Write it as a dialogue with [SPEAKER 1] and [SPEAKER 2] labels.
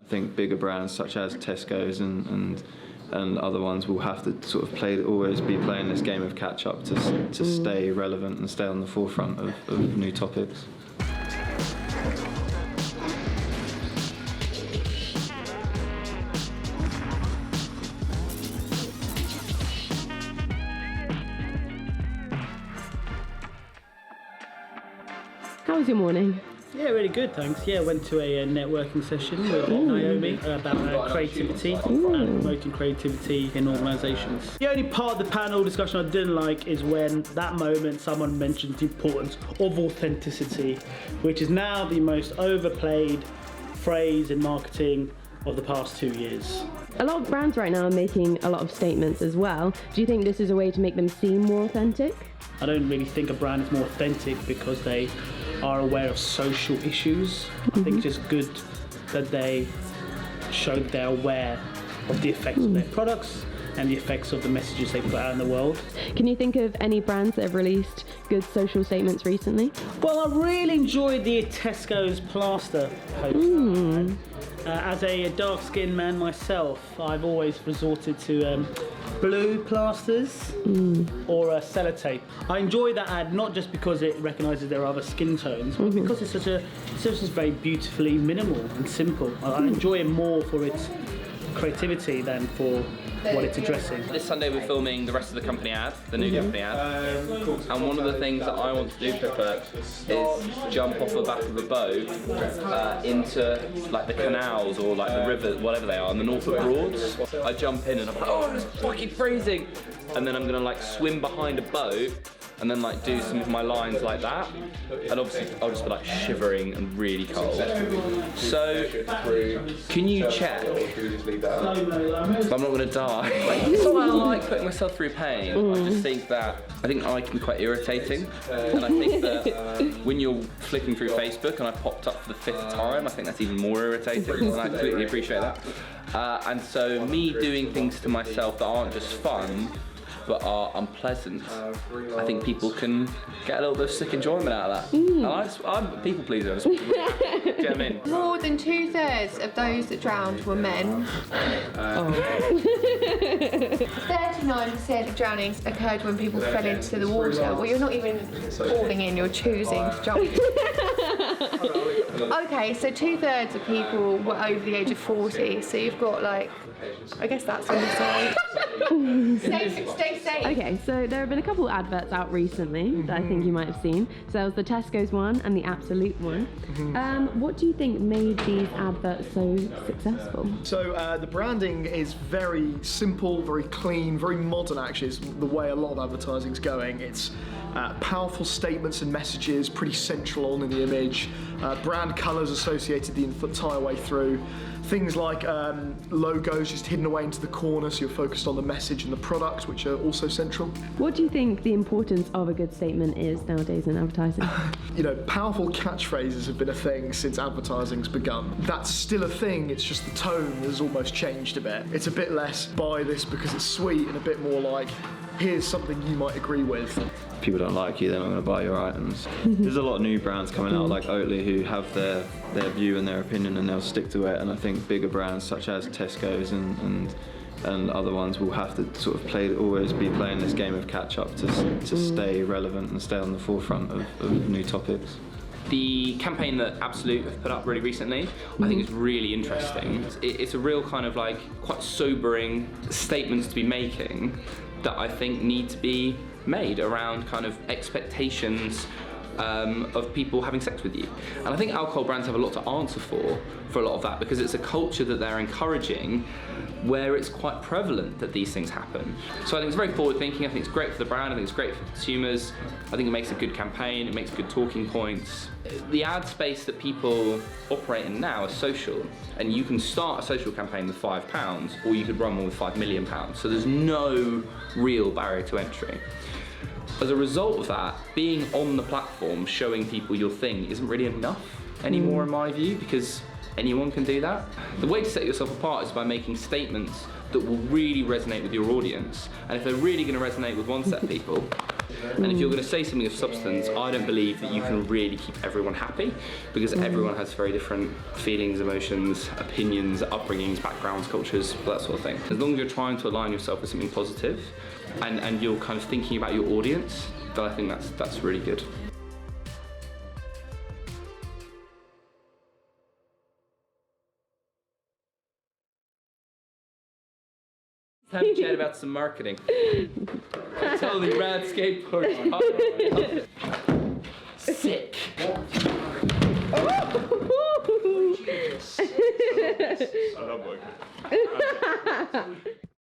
[SPEAKER 1] I think bigger brands such as Tesco's and other ones will have to sort of always be playing this game of catch up to stay relevant and stay on the forefront of new topics.
[SPEAKER 2] How was your morning?
[SPEAKER 3] Yeah, really good, thanks. Yeah, went to a networking session with Naomi about creativity and promoting creativity in organisations. The only part of the panel discussion I didn't like is when that moment someone mentioned the importance of authenticity, which is now the most overplayed phrase in marketing of the past 2 years.
[SPEAKER 2] A lot of brands right now are making a lot of statements as well. Do you think this is a way to make them seem more authentic?
[SPEAKER 3] I don't really think a brand is more authentic because they are aware of social issues. I think it's just good that they show that they're aware of the effects of their products and the effects of the messages they put out in the world.
[SPEAKER 2] Can you think of any brands that have released good social statements recently?
[SPEAKER 3] Well, I really enjoyed the Tesco's plaster poster. As a dark-skinned man myself, I've always resorted to blue plasters or sellotape. I enjoy that ad not just because it recognises there are other skin tones, but because it's just very beautifully minimal and simple. I enjoy it more for its creativity than for what it's addressing.
[SPEAKER 4] This Sunday we're filming the rest of the company ad, the new company ad. And one of the things that I want to do, Pippa, is jump off the back of a boat into like the canals or like the rivers, whatever they are, in the Norfolk Broads. I jump in and I'm like, oh, it's fucking freezing! And then I'm gonna like swim behind a boat and then like do some of my lines like that. And obviously I'll just be like shivering and really cold. So, can you check if I'm not gonna die? It's not that I like putting myself through pain. I just think that, I can be quite irritating. And I think that when you're flicking through Facebook and I popped up for the 5th time, I think that's even more irritating, and I completely appreciate that. And so me doing things to myself that aren't just fun, but are unpleasant, I think people can get a little bit of sick enjoyment out of that. And I'm a people pleaser. Do you know what I mean?
[SPEAKER 5] More than 2/3 of those that drowned were men. 39% of drownings occurred when people fell into the water. Well, you're not even falling in, you're choosing to jump. Okay, so 2/3 of people were over the age of 40, so you've got like, I guess that's on the side. Stay safe.
[SPEAKER 2] Okay, so there have been a couple adverts out recently that I think you might have seen. So there was the Tesco's one and the Absolute one. What do you think made these adverts so successful?
[SPEAKER 6] So the branding is very simple, very clean, very modern actually, is the way a lot of advertising's going. It's powerful statements and messages, pretty central on in the image. Brand colours associated the entire way through. Things like logos just hidden away into the corner, so you're focused on the message and the product, which are also central.
[SPEAKER 2] What do you think the importance of a good statement is nowadays in advertising?
[SPEAKER 6] You know, powerful catchphrases have been a thing since advertising's begun. That's still a thing, it's just the tone has almost changed a bit. It's a bit less buy this because it's sweet and a bit more like, here's something you might agree with.
[SPEAKER 1] If people don't like you, they're not going to buy your items. There's a lot of new brands coming out like Oatly who have their view and their opinion and they'll stick to it, and I think bigger brands such as Tesco's and other ones will have to sort of always be playing this game of catch up to stay relevant and stay on the forefront of new topics.
[SPEAKER 4] The campaign that Absolute have put up really recently, I think is really interesting. It's a real kind of like quite sobering statements to be making that I think need to be made around kind of expectations of people having sex with you. And I think alcohol brands have a lot to answer for a lot of that, because it's a culture that they're encouraging where it's quite prevalent that these things happen. So I think it's very forward thinking, I think it's great for the brand, I think it's great for consumers, I think it makes a good campaign, it makes good talking points. The ad space that people operate in now is social, and you can start a social campaign with £5 or you could run one with £5 million, so there's no real barrier to entry. As a result of that, being on the platform, showing people your thing isn't really enough anymore in my view, because anyone can do that. The way to set yourself apart is by making statements that will really resonate with your audience. And if they're really going to resonate with one set of people, And if you're going to say something of substance, I don't believe that you can really keep everyone happy, because everyone has very different feelings, emotions, opinions, upbringings, backgrounds, cultures, that sort of thing. As long as you're trying to align yourself with something positive and you're kind of thinking about your audience, then I think that's really good. Have a chat about some marketing. Totally rad skateboard. Sick.
[SPEAKER 2] Oh.